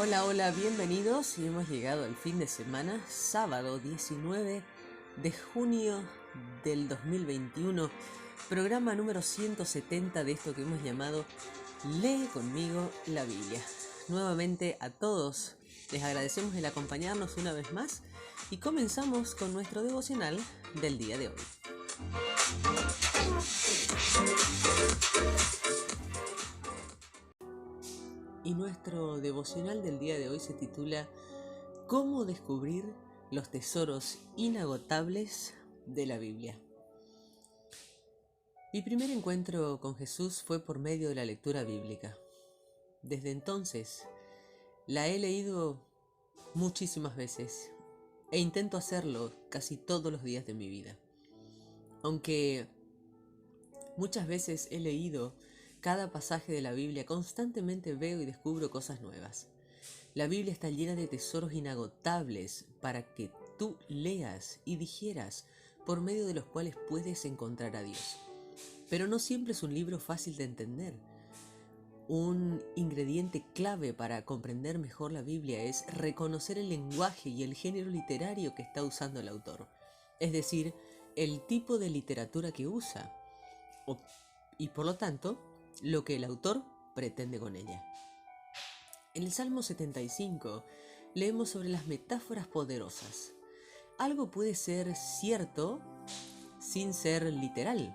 Hola, hola, bienvenidos y hemos llegado al fin de semana, sábado 19 de junio del 2021, programa número 170 de esto que hemos llamado Lee conmigo la Biblia. Nuevamente a todos les agradecemos el acompañarnos una vez más y comenzamos con nuestro devocional del día de hoy. Y nuestro devocional del día de hoy se titula ¿Cómo descubrir los tesoros inagotables de la Biblia? Mi primer encuentro con Jesús fue por medio de la lectura bíblica. Desde entonces la he leído muchísimas veces e intento hacerlo casi todos los días de mi vida. Aunque muchas veces he leído cada pasaje de la Biblia, constantemente veo y descubro cosas nuevas. La Biblia está llena de tesoros inagotables para que tú leas y digieras, por medio de los cuales puedes encontrar a Dios. Pero no siempre es un libro fácil de entender. Un ingrediente clave para comprender mejor la Biblia es reconocer el lenguaje y el género literario que está usando el autor, es decir, el tipo de literatura que usa, y por lo tanto, lo que el autor pretende con ella. En el Salmo 75 leemos sobre las metáforas poderosas. Algo puede ser cierto sin ser literal.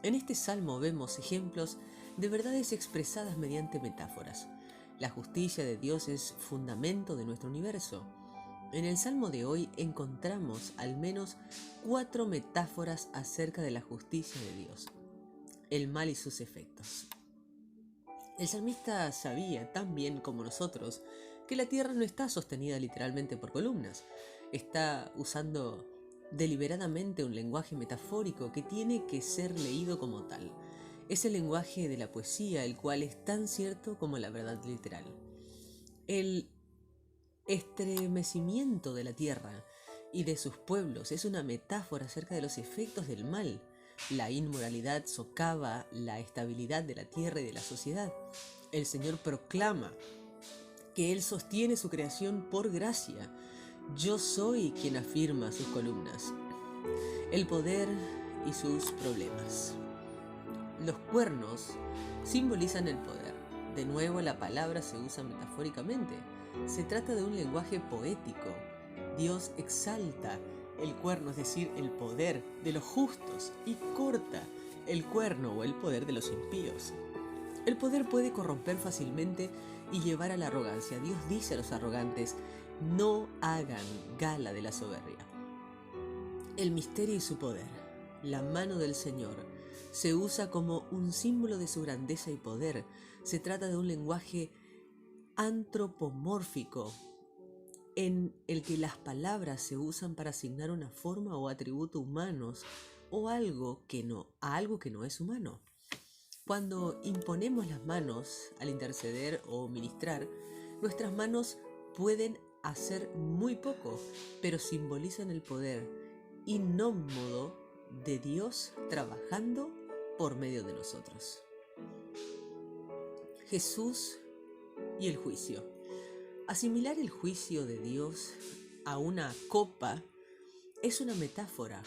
En este salmo vemos ejemplos de verdades expresadas mediante metáforas. La justicia de Dios es fundamento de nuestro universo. En el salmo de hoy encontramos al menos 4 metáforas acerca de la justicia de Dios, el mal y sus efectos. El salmista sabía, tan bien como nosotros, que la tierra no está sostenida literalmente por columnas. Está usando deliberadamente un lenguaje metafórico que tiene que ser leído como tal. Es el lenguaje de la poesía, el cual es tan cierto como la verdad literal. El estremecimiento de la tierra y de sus pueblos es una metáfora acerca de los efectos del mal. La inmoralidad socava la estabilidad de la tierra y de la sociedad. El Señor proclama que Él sostiene su creación por gracia. Yo soy quien afirma sus columnas. El poder y sus problemas. Los cuernos simbolizan el poder. De nuevo, la palabra se usa metafóricamente. Se trata de un lenguaje poético. Dios exalta el cuerno, es decir, el poder de los justos, y corta el cuerno o el poder de los impíos. El poder puede corromper fácilmente y llevar a la arrogancia. Dios dice a los arrogantes: no hagan gala de la soberbia. El misterio y su poder. La mano del Señor se usa como un símbolo de su grandeza y poder. Se trata de un lenguaje antropomórfico, en el que las palabras se usan para asignar una forma o atributo humanos o algo que no es humano. Cuando imponemos las manos al interceder o ministrar, nuestras manos pueden hacer muy poco, pero simbolizan el poder inómodo de Dios trabajando por medio de nosotros. Jesús y el juicio. Asimilar el juicio de Dios a una copa es una metáfora.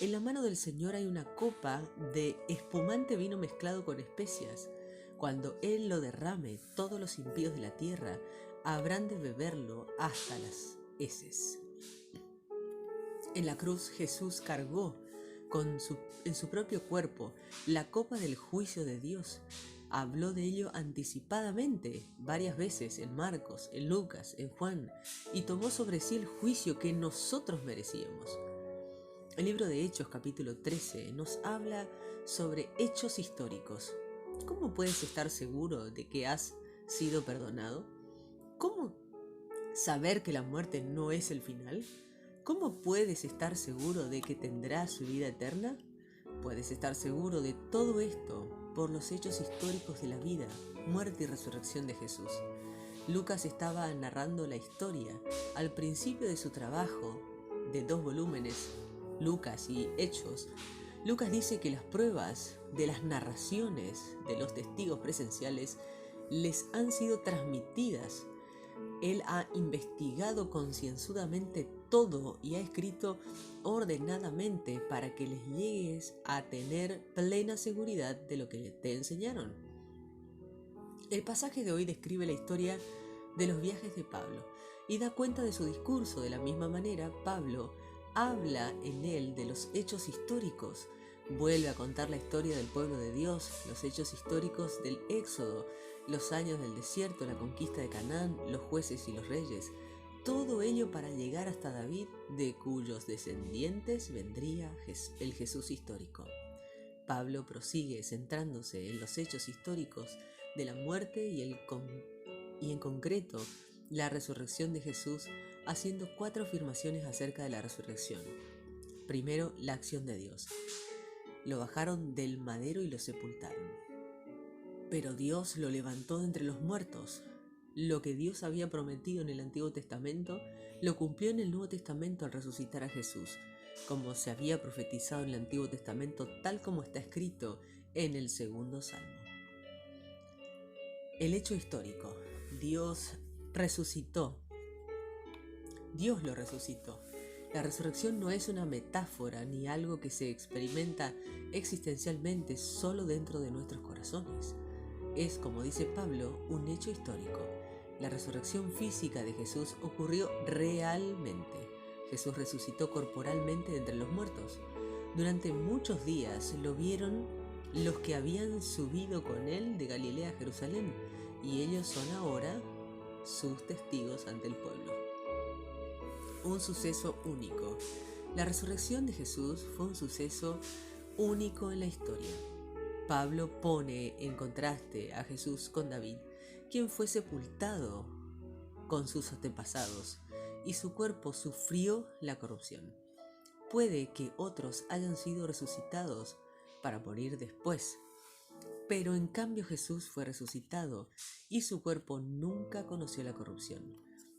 En la mano del Señor hay una copa de espumante vino mezclado con especias. Cuando Él lo derrame, todos los impíos de la tierra habrán de beberlo hasta las heces. En la cruz Jesús cargó en su propio cuerpo la copa del juicio de Dios. Habló de ello anticipadamente varias veces en Marcos, en Lucas, en Juan, y tomó sobre sí el juicio que nosotros merecíamos. El libro de Hechos, capítulo 13, nos habla sobre hechos históricos. ¿Cómo puedes estar seguro de que has sido perdonado? ¿Cómo saber que la muerte no es el final? ¿Cómo puedes estar seguro de que tendrás vida eterna? Puedes estar seguro de todo esto por los hechos históricos de la vida, muerte y resurrección de Jesús. Lucas estaba narrando la historia al principio de su trabajo de 2 volúmenes, Lucas y Hechos. Lucas dice que las pruebas de las narraciones de los testigos presenciales les han sido transmitidas Él ha investigado concienzudamente todo y ha escrito ordenadamente para que les llegues a tener plena seguridad de lo que te enseñaron. El pasaje de hoy describe la historia de los viajes de Pablo y da cuenta de su discurso. De la misma manera, Pablo habla en él de los hechos históricos. Vuelve a contar la historia del pueblo de Dios, los hechos históricos del Éxodo, los años del desierto, la conquista de Canaán, los jueces y los reyes. Todo ello para llegar hasta David, de cuyos descendientes vendría el Jesús histórico. Pablo prosigue centrándose en los hechos históricos de la muerte y en concreto la resurrección de Jesús, haciendo 4 afirmaciones acerca de la resurrección. Primero, la acción de Dios. Lo bajaron del madero y lo sepultaron. Pero Dios lo levantó de entre los muertos. Lo que Dios había prometido en el Antiguo Testamento lo cumplió en el Nuevo Testamento al resucitar a Jesús, como se había profetizado en el Antiguo Testamento, tal como está escrito en el 2.º Salmo. El hecho histórico. Dios lo resucitó. La resurrección no es una metáfora ni algo que se experimenta existencialmente solo dentro de nuestros corazones. Es, como dice Pablo, un hecho histórico. La resurrección física de Jesús ocurrió realmente. Jesús resucitó corporalmente de entre los muertos. Durante muchos días lo vieron los que habían subido con él de Galilea a Jerusalén, y ellos son ahora sus testigos ante el pueblo. Un suceso único. La resurrección de Jesús fue un suceso único en la historia. Pablo pone en contraste a Jesús con David, quien fue sepultado con sus antepasados y su cuerpo sufrió la corrupción. Puede que otros hayan sido resucitados para morir después, pero en cambio Jesús fue resucitado y su cuerpo nunca conoció la corrupción.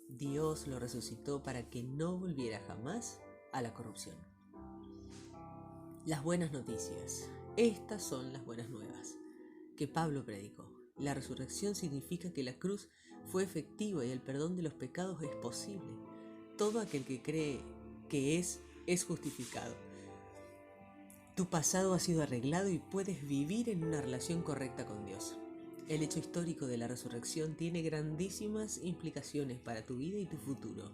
Dios lo resucitó para que no volviera jamás a la corrupción. Las buenas noticias. Estas son las buenas nuevas que Pablo predicó. La resurrección significa que la cruz fue efectiva y el perdón de los pecados es posible. Todo aquel que cree que es justificado. Tu pasado ha sido arreglado y puedes vivir en una relación correcta con Dios. El hecho histórico de la resurrección tiene grandísimas implicaciones para tu vida y tu futuro.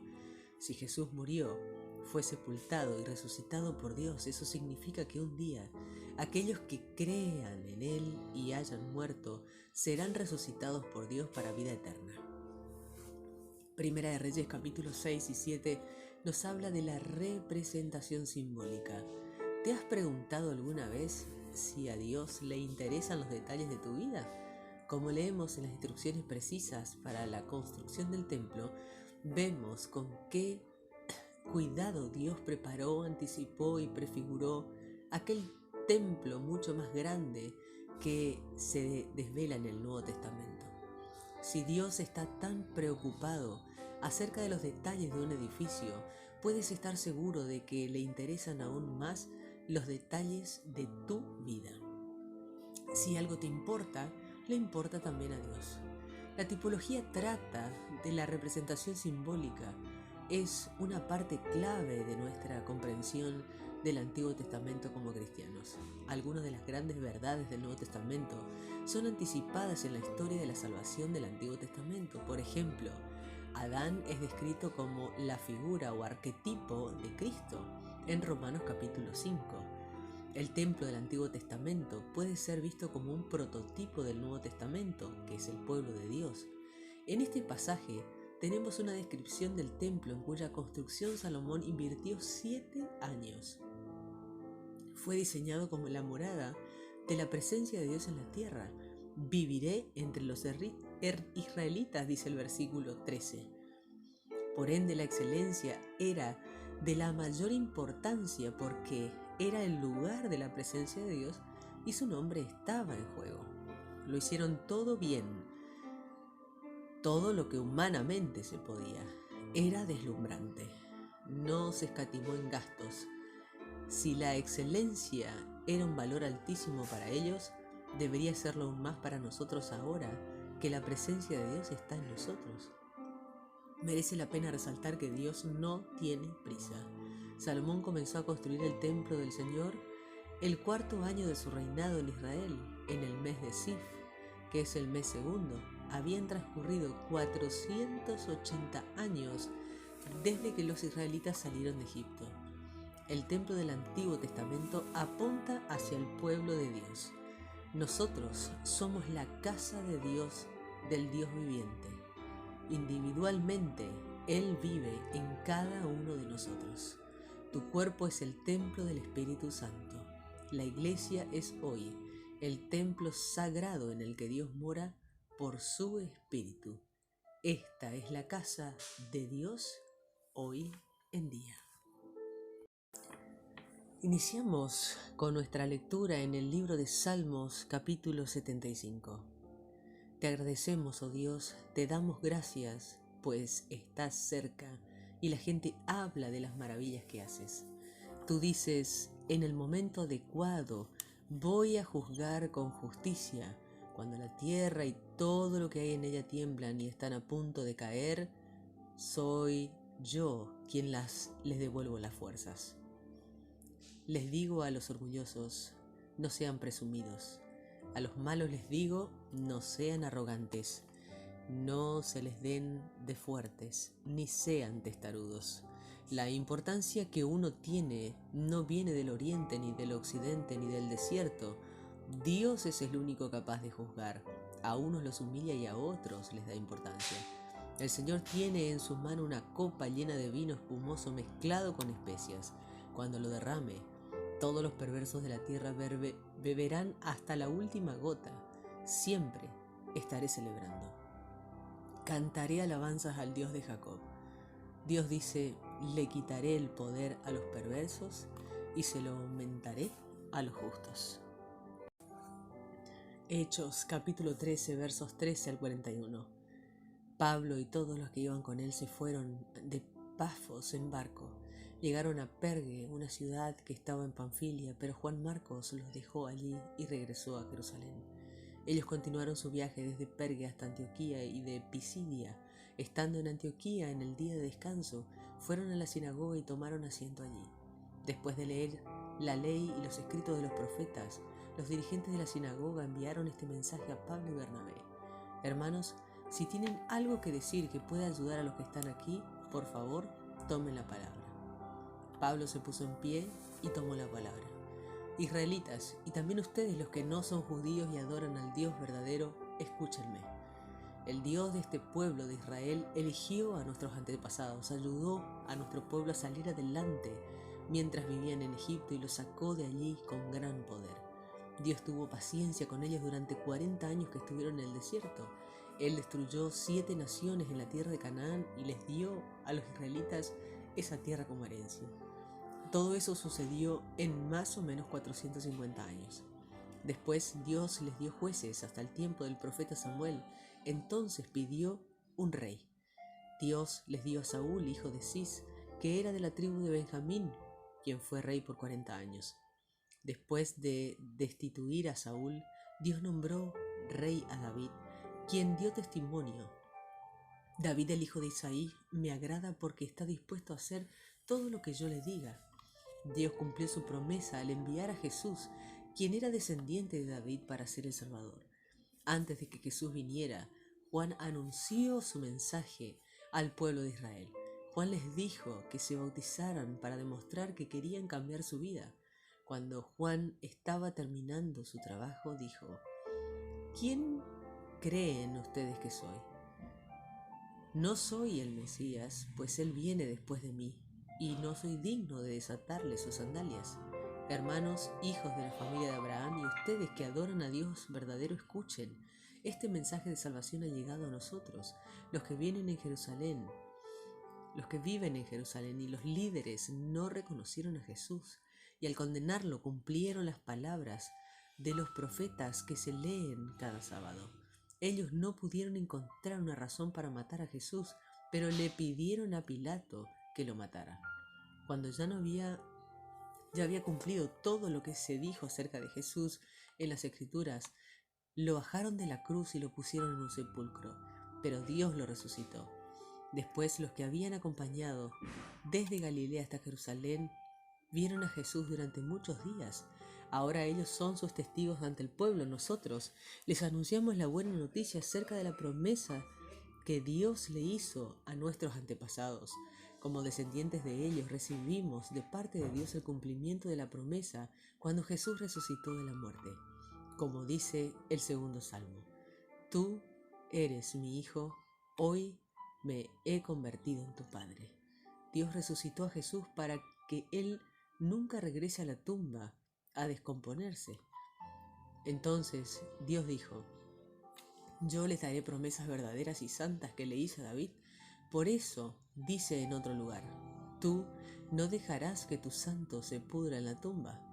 Si Jesús murió, fue sepultado y resucitado por Dios, eso significa que un día aquellos que crean en Él y hayan muerto serán resucitados por Dios para vida eterna. Primera de Reyes capítulos 6 y 7 nos habla de la representación simbólica. ¿Te has preguntado alguna vez si a Dios le interesan los detalles de tu vida? Como leemos en las instrucciones precisas para la construcción del templo, vemos con qué cuidado Dios preparó, anticipó y prefiguró aquel templo mucho más grande que se desvela en el Nuevo Testamento. Si Dios está tan preocupado acerca de los detalles de un edificio, puedes estar seguro de que le interesan aún más los detalles de tu vida. Si algo te importa, le importa también a Dios. La tipología trata de la representación simbólica. Es una parte clave de nuestra comprensión del Antiguo Testamento como cristianos. Algunas de las grandes verdades del Nuevo Testamento son anticipadas en la historia de la salvación del Antiguo Testamento. Por ejemplo, Adán es descrito como la figura o arquetipo de Cristo en Romanos capítulo 5. El templo del Antiguo Testamento puede ser visto como un prototipo del Nuevo Testamento, que es el pueblo de Dios. En este pasaje tenemos una descripción del templo en cuya construcción Salomón invirtió 7 años. Fue diseñado como la morada de la presencia de Dios en la tierra. Viviré entre los israelitas, dice el versículo 13. Por ende, la excelencia era de la mayor importancia porque era el lugar de la presencia de Dios y su nombre estaba en juego. Lo hicieron todo bien, todo lo que humanamente se podía. Era deslumbrante, no se escatimó en gastos. Si la excelencia era un valor altísimo para ellos, debería serlo aún más para nosotros ahora que la presencia de Dios está en nosotros. Merece la pena resaltar que Dios no tiene prisa. Salomón comenzó a construir el templo del Señor el cuarto año de su reinado en Israel, en el mes de Sif, que es el mes segundo. Habían transcurrido 480 años desde que los israelitas salieron de Egipto. El templo del Antiguo Testamento apunta hacia el pueblo de Dios. Nosotros somos la casa de Dios, del Dios viviente. Individualmente, Él vive en cada uno de nosotros. Tu cuerpo es el templo del Espíritu Santo. La iglesia es hoy el templo sagrado en el que Dios mora por su Espíritu. Esta es la casa de Dios hoy en día. Iniciamos con nuestra lectura en el libro de Salmos, capítulo 75. Te agradecemos, oh Dios, te damos gracias, pues estás cerca y la gente habla de las maravillas que haces. Tú dices, en el momento adecuado voy a juzgar con justicia. Cuando la tierra y todo lo que hay en ella tiemblan y están a punto de caer, soy yo quien les devuelvo las fuerzas. Les digo a los orgullosos, no sean presumidos. A los malos les digo, no sean arrogantes. No se les den de fuertes, ni sean testarudos. La importancia que uno tiene no viene del oriente, ni del occidente, ni del desierto. Dios es el único capaz de juzgar. A unos los humilla y a otros les da importancia. El Señor tiene en su mano una copa llena de vino espumoso mezclado con especias. Cuando lo derrame, todos los perversos de la tierra beberán hasta la última gota. Siempre estaré celebrando. Cantaré alabanzas al Dios de Jacob. Dios dice, le quitaré el poder a los perversos y se lo aumentaré a los justos. Hechos capítulo 13 versos 13 al 41. Pablo y todos los que iban con él se fueron de Pafos en barco. Llegaron a Pergue, una ciudad que estaba en Panfilia, pero Juan Marcos los dejó allí y regresó a Jerusalén. Ellos continuaron su viaje desde Pergue hasta Antioquía y de Pisidia. Estando en Antioquía en el día de descanso, fueron a la sinagoga y tomaron asiento allí. Después de leer la ley y los escritos de los profetas, los dirigentes de la sinagoga enviaron este mensaje a Pablo y Bernabé. Hermanos, si tienen algo que decir que pueda ayudar a los que están aquí, por favor, tomen la palabra. Pablo se puso en pie y tomó la palabra. Israelitas, y también ustedes los que no son judíos y adoran al Dios verdadero, escúchenme. El Dios de este pueblo de Israel eligió a nuestros antepasados, ayudó a nuestro pueblo a salir adelante mientras vivían en Egipto y los sacó de allí con gran poder. Dios tuvo paciencia con ellos durante 40 años que estuvieron en el desierto. Él destruyó 7 naciones en la tierra de Canaán y les dio a los israelitas esa tierra como herencia. Todo eso sucedió en más o menos 450 años. Después Dios les dio jueces hasta el tiempo del profeta Samuel. Entonces pidió un rey. Dios les dio a Saúl, hijo de Cis, que era de la tribu de Benjamín, quien fue rey por 40 años. Después de destituir a Saúl, Dios nombró rey a David, quien dio testimonio. David, el hijo de Isaí, me agrada porque está dispuesto a hacer todo lo que yo le diga. Dios cumplió su promesa al enviar a Jesús, quien era descendiente de David, para ser el Salvador. Antes de que Jesús viniera, Juan anunció su mensaje al pueblo de Israel. Juan les dijo que se bautizaran para demostrar que querían cambiar su vida. Cuando Juan estaba terminando su trabajo, dijo, ¿quién creen ustedes que soy? No soy el Mesías, pues él viene después de mí, y no soy digno de desatarle sus sandalias. Hermanos, hijos de la familia de Abraham, y ustedes que adoran a Dios verdadero, escuchen. Este mensaje de salvación ha llegado a nosotros, los que viven en Jerusalén, y los líderes no reconocieron a Jesús, y al condenarlo cumplieron las palabras de los profetas que se leen cada sábado. Ellos no pudieron encontrar una razón para matar a Jesús, pero le pidieron a Pilato que lo matara. Cuando ya había cumplido todo lo que se dijo acerca de Jesús en las Escrituras, lo bajaron de la cruz y lo pusieron en un sepulcro, pero Dios lo resucitó. Después los que habían acompañado desde Galilea hasta Jerusalén vieron a Jesús durante muchos días. Ahora ellos son sus testigos ante el pueblo. Nosotros les anunciamos la buena noticia acerca de la promesa que Dios le hizo a nuestros antepasados. Como descendientes de ellos recibimos de parte de Dios el cumplimiento de la promesa cuando Jesús resucitó de la muerte. Como dice el segundo salmo: Tú eres mi hijo, hoy me he convertido en tu padre. Dios resucitó a Jesús para que Él nunca regrese a la tumba a descomponerse. Entonces Dios dijo: Yo les daré promesas verdaderas y santas que le hice a David. Por eso dice en otro lugar: Tú no dejarás que tu santo se pudra en la tumba.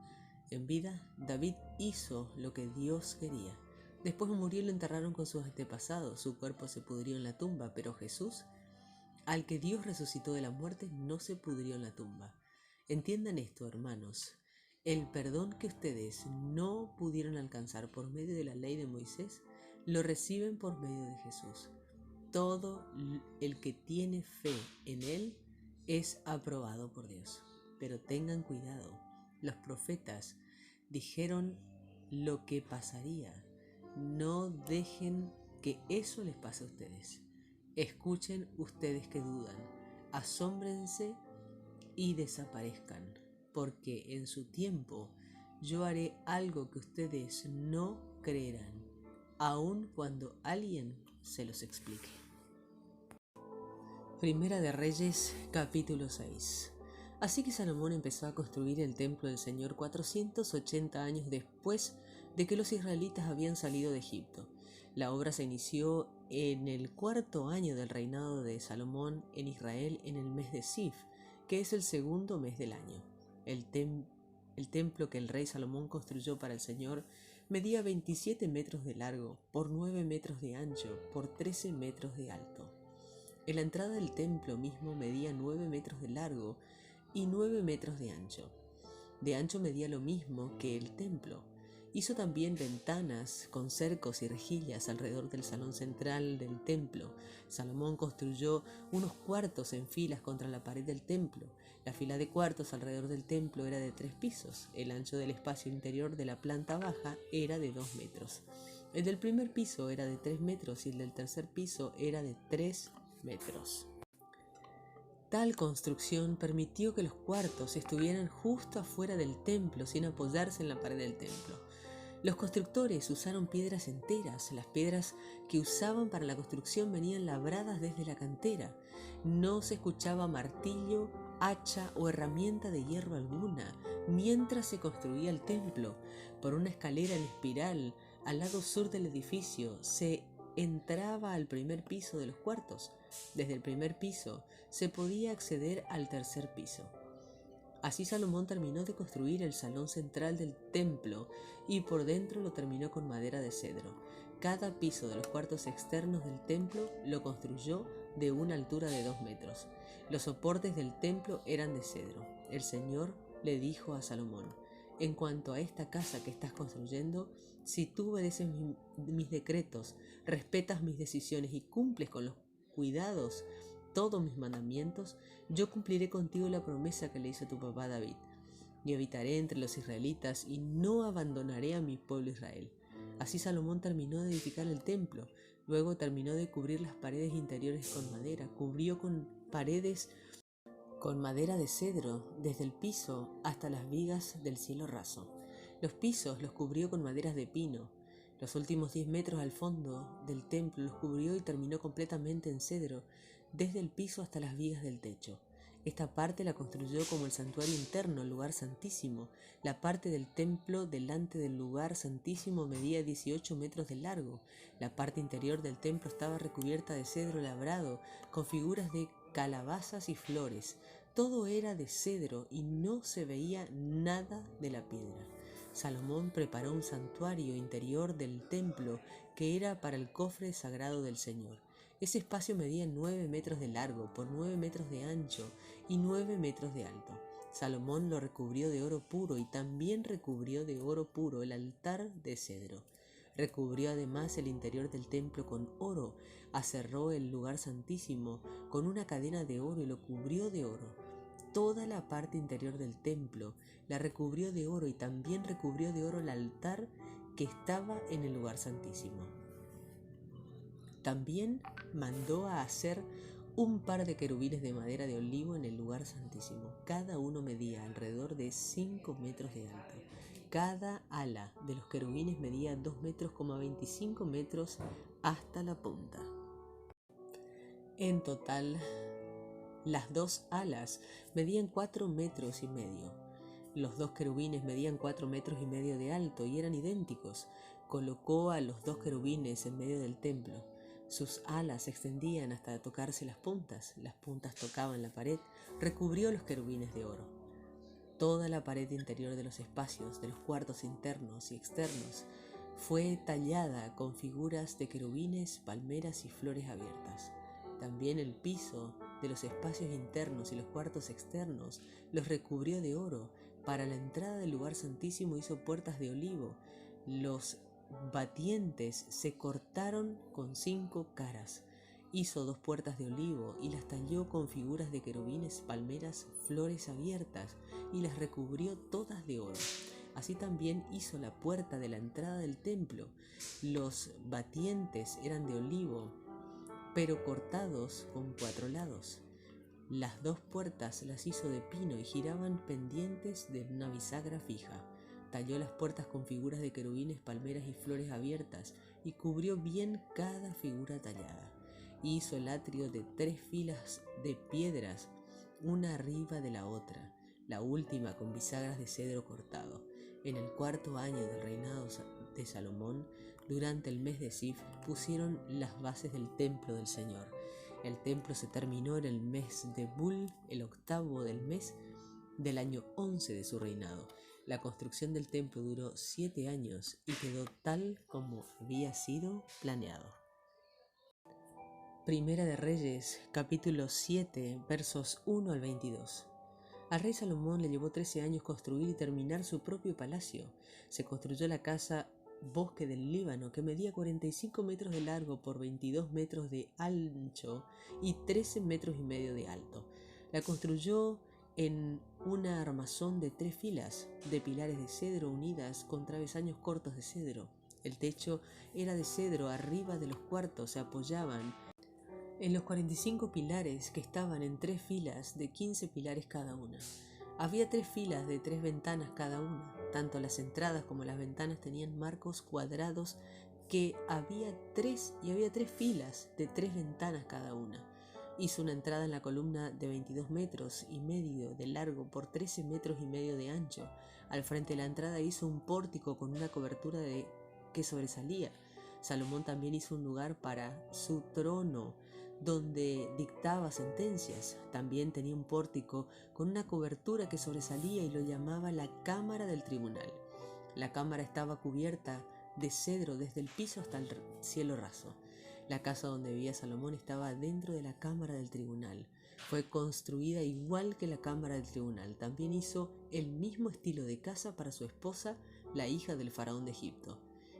En vida, David hizo lo que Dios quería. Después murió y lo enterraron con sus antepasados. Su cuerpo se pudrió en la tumba, pero Jesús, al que Dios resucitó de la muerte, no se pudrió en la tumba. Entiendan esto, hermanos. El perdón que ustedes no pudieron alcanzar por medio de la ley de Moisés, lo reciben por medio de Jesús. Todo el que tiene fe en Él es aprobado por Dios. Pero tengan cuidado, los profetas dijeron lo que pasaría. No dejen que eso les pase a ustedes. Escuchen ustedes que dudan, asómbrense y desaparezcan, porque en su tiempo yo haré algo que ustedes no creerán, aun cuando alguien se los explique. Primera de Reyes, capítulo 6. Así que Salomón empezó a construir el templo del Señor 480 años después de que los israelitas habían salido de Egipto. La obra se inició en el 4.º año del reinado de Salomón en Israel, en el mes de Sif, que es el segundo mes del año. El templo que el rey Salomón construyó para el Señor medía 27 metros de largo, por 9 metros de ancho, por 13 metros de alto. En la entrada del templo mismo medía 9 metros de largo y 9 metros de ancho. De ancho medía lo mismo que el templo. Hizo también ventanas con cercos y rejillas alrededor del salón central del templo. Salomón construyó unos cuartos en filas contra la pared del templo. La fila de cuartos alrededor del templo era de 3 pisos. El ancho del espacio interior de la planta baja era de 2 metros. El del primer piso era de 3 metros y el del tercer piso era de 3 metros. Tal construcción permitió que los cuartos estuvieran justo afuera del templo sin apoyarse en la pared del templo. Los constructores usaron piedras enteras. Las piedras que usaban para la construcción venían labradas desde la cantera. No se escuchaba martillo, hacha o herramienta de hierro alguna mientras se construía el templo. Por una escalera en espiral al lado sur del edificio se entraba al primer piso de los cuartos. Desde el primer piso se podía acceder al tercer piso. Así Salomón terminó de construir el salón central del templo y por dentro lo terminó con madera de cedro. Cada piso de los cuartos externos del templo lo construyó de una altura de 2 metros. Los soportes del templo eran de cedro. El Señor le dijo a Salomón: en cuanto a esta casa que estás construyendo, si tú obedeces mis decretos, respetas mis decisiones y cumples con los cuidados todos mis mandamientos, yo cumpliré contigo la promesa que le hice a tu papá David. Y habitaré entre los israelitas y no abandonaré a mi pueblo Israel. Así Salomón terminó de edificar el templo. Luego terminó de cubrir las paredes interiores con madera. Cubrió con paredes con madera de cedro desde el piso hasta las vigas del cielo raso. Los pisos los cubrió con maderas de pino. Los últimos 10 metros al fondo del templo los cubrió y terminó completamente en cedro, desde el piso hasta las vigas del techo. Esta parte la construyó como el santuario interno, el lugar santísimo. La parte del templo delante del lugar santísimo medía 18 metros de largo. La parte interior del templo estaba recubierta de cedro labrado, con figuras de calabazas y flores. Todo era de cedro y no se veía nada de la piedra. Salomón preparó un santuario interior del templo que era para el cofre sagrado del Señor. Ese espacio medía 9 metros de largo por 9 metros de ancho y 9 metros de alto. Salomón lo recubrió de oro puro y también recubrió de oro puro el altar de cedro. Recubrió además el interior del templo con oro, aserró el lugar santísimo con una cadena de oro y lo cubrió de oro. Toda la parte interior del templo la recubrió de oro y también recubrió de oro el altar que estaba en el lugar santísimo. También mandó a hacer un par de querubines de madera de olivo en el lugar santísimo. Cada uno medía alrededor de 5 metros de alto. Cada ala de los querubines medía 2,25 metros hasta la punta. En total, las 2 alas medían 4,5 metros. Los 2 querubines medían 4,5 metros de alto y eran idénticos. Colocó a los 2 querubines en medio del templo. Sus alas se extendían hasta tocarse las puntas tocaban la pared. Recubrió los querubines de oro. Toda la pared interior de los espacios de los cuartos internos y externos fue tallada con figuras de querubines, palmeras y flores abiertas. También el piso de los espacios internos y los cuartos externos los recubrió de oro. Para la entrada del lugar santísimo hizo puertas de olivo. Los batientes se cortaron con 5 caras. Hizo 2 puertas de olivo y las talló con figuras de querubines, palmeras, flores abiertas y las recubrió todas de oro. Así también hizo la puerta de la entrada del templo. Los batientes eran de olivo, pero cortados con 4 lados. Las 2 puertas las hizo de pino y giraban pendientes de una bisagra fija. Talló las puertas con figuras de querubines, palmeras y flores abiertas y cubrió bien cada figura tallada. Hizo el atrio de 3 filas de piedras, una arriba de la otra, la última con bisagras de cedro cortado. En el 4º año del reinado de Salomón, durante el mes de Sif, pusieron las bases del templo del Señor. El templo se terminó en el mes de Bul, el 8º del mes del año 11 de su reinado. La construcción del templo duró 7 años y quedó tal como había sido planeado. Primera de Reyes, capítulo 7, versos 1 al 22. Al rey Salomón le llevó 13 años construir y terminar su propio palacio. Se construyó la casa Bosque del Líbano, que medía 45 metros de largo por 22 metros de ancho y 13,5 metros de alto. La construyó en una armazón de 3 filas de pilares de cedro unidas con travesaños cortos de cedro. El techo era de cedro. Arriba de los cuartos se apoyaban en los 45 pilares que estaban en 3 filas de 15 pilares cada una. Había 3 filas de 3 ventanas cada una. Tanto las entradas como las ventanas tenían marcos cuadrados que había 3 filas de 3 ventanas cada una. Hizo una entrada en la columna de 22,5 metros de largo por 13,5 metros de ancho. Al frente de la entrada hizo un pórtico con una cobertura que sobresalía. Salomón también hizo un lugar para su trono donde dictaba sentencias. También tenía un pórtico con una cobertura que sobresalía y lo llamaba la cámara del tribunal. La cámara estaba cubierta de cedro desde el piso hasta el cielo raso. La casa donde vivía Salomón estaba dentro de la cámara del tribunal. Fue construida igual que la cámara del tribunal. También hizo el mismo estilo de casa para su esposa, la hija del faraón de Egipto.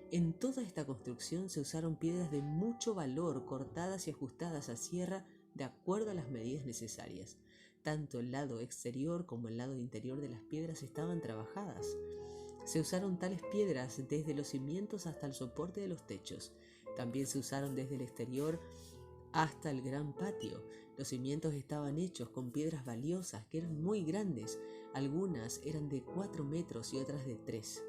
En toda esta construcción se usaron piedras de mucho valor, cortadas y ajustadas a sierra de acuerdo a las medidas necesarias. Tanto el lado exterior como el lado interior de las piedras estaban trabajadas. Se usaron tales piedras desde los cimientos hasta el soporte de los techos. También se usaron desde el exterior hasta el gran patio. Los cimientos estaban hechos con piedras valiosas que eran muy grandes. Algunas eran de 4 metros y otras de 3.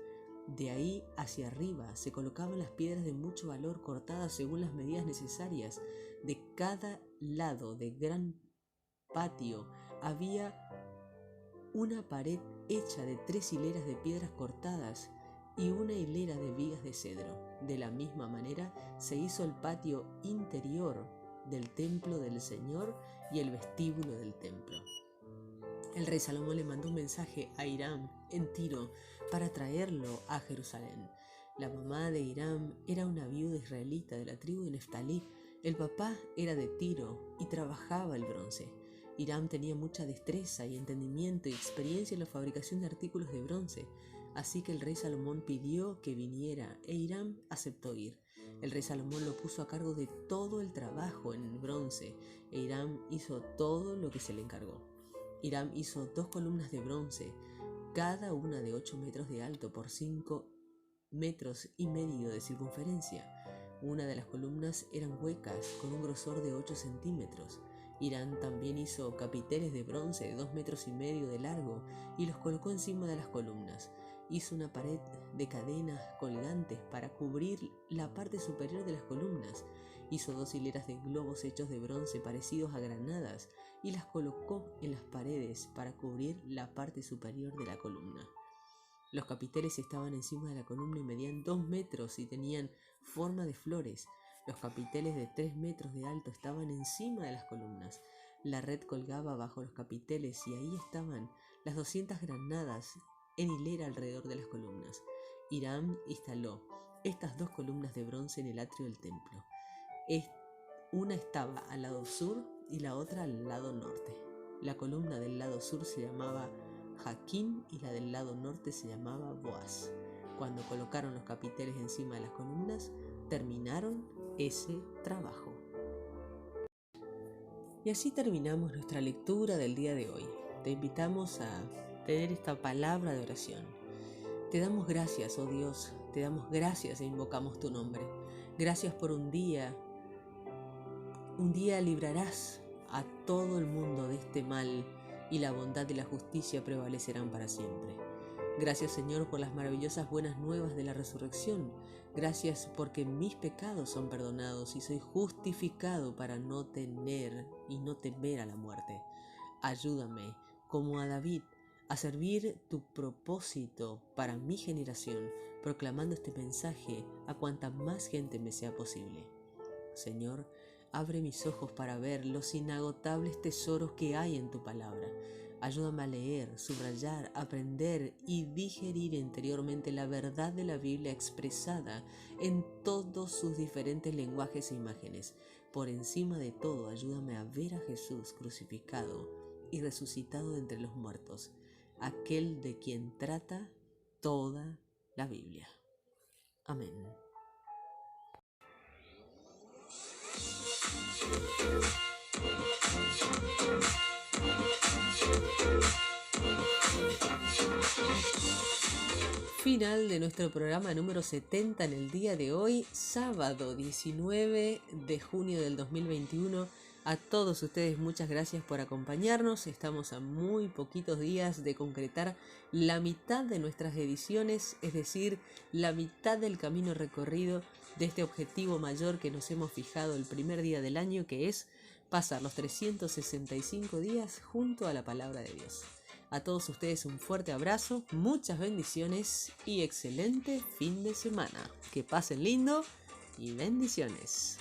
De ahí hacia arriba se colocaban las piedras de mucho valor cortadas según las medidas necesarias. De cada lado del gran patio había una pared hecha de 3 hileras de piedras cortadas y una hilera de vigas de cedro. De la misma manera se hizo el patio interior del templo del Señor y el vestíbulo del templo. El rey Salomón le mandó un mensaje a Hiram en Tiro para traerlo a Jerusalén. La mamá de Hiram era una viuda israelita de la tribu de Neftalí. El papá era de Tiro y trabajaba el bronce. Hiram tenía mucha destreza y entendimiento y experiencia en la fabricación de artículos de bronce. Así que el rey Salomón pidió que viniera e Hiram aceptó ir. El rey Salomón lo puso a cargo de todo el trabajo en el bronce e Hiram hizo todo lo que se le encargó. Hiram hizo 2 columnas de bronce, cada una de 8 metros de alto por 5,5 metros de circunferencia. Una de las columnas eran huecas con un grosor de 8 centímetros. Hiram también hizo capiteles de bronce de 2,5 metros de largo y los colocó encima de las columnas. Hizo una pared de cadenas colgantes para cubrir la parte superior de las columnas. Hizo 2 hileras de globos hechos de bronce parecidos a granadas y las colocó en las paredes para cubrir la parte superior de la columna. Los capiteles estaban encima de la columna y medían 2 metros y tenían forma de flores. Los capiteles de 3 metros de alto estaban encima de las columnas. La red colgaba bajo los capiteles y ahí estaban las 200 granadas en hilera alrededor de las columnas. Hiram instaló estas 2 columnas de bronce en el atrio del templo. Una estaba al lado sur y la otra al lado norte. La columna del lado sur se llamaba Jaquín y la del lado norte se llamaba Boaz. Cuando colocaron los capiteles encima de las columnas, terminaron ese trabajo. Y así terminamos nuestra lectura del día de hoy. Te invitamos a tener esta palabra de oración. Te damos gracias, oh Dios, te damos gracias e invocamos tu nombre. Gracias por un día. Un día librarás a todo el mundo de este mal y la bondad y la justicia prevalecerán para siempre. Gracias, Señor, por las maravillosas buenas nuevas de la resurrección. Gracias porque mis pecados son perdonados y soy justificado para no tener y no temer a la muerte. Ayúdame, como a David, a servir tu propósito para mi generación, proclamando este mensaje a cuanta más gente me sea posible. Señor, abre mis ojos para ver los inagotables tesoros que hay en tu palabra. Ayúdame a leer, subrayar, aprender y digerir interiormente la verdad de la Biblia expresada en todos sus diferentes lenguajes e imágenes. Por encima de todo, ayúdame a ver a Jesús crucificado y resucitado de entre los muertos, aquel de quien trata toda la Biblia. Amén. Final de nuestro programa número 70 en el día de hoy, sábado 19 de junio del 2021. A todos ustedes muchas gracias por acompañarnos. Estamos a muy poquitos días de concretar la mitad de nuestras ediciones, es decir, la mitad del camino recorrido de este objetivo mayor que nos hemos fijado el primer día del año, que es pasar los 365 días junto a la palabra de Dios. A todos ustedes un fuerte abrazo, muchas bendiciones y excelente fin de semana. Que pasen lindo y bendiciones.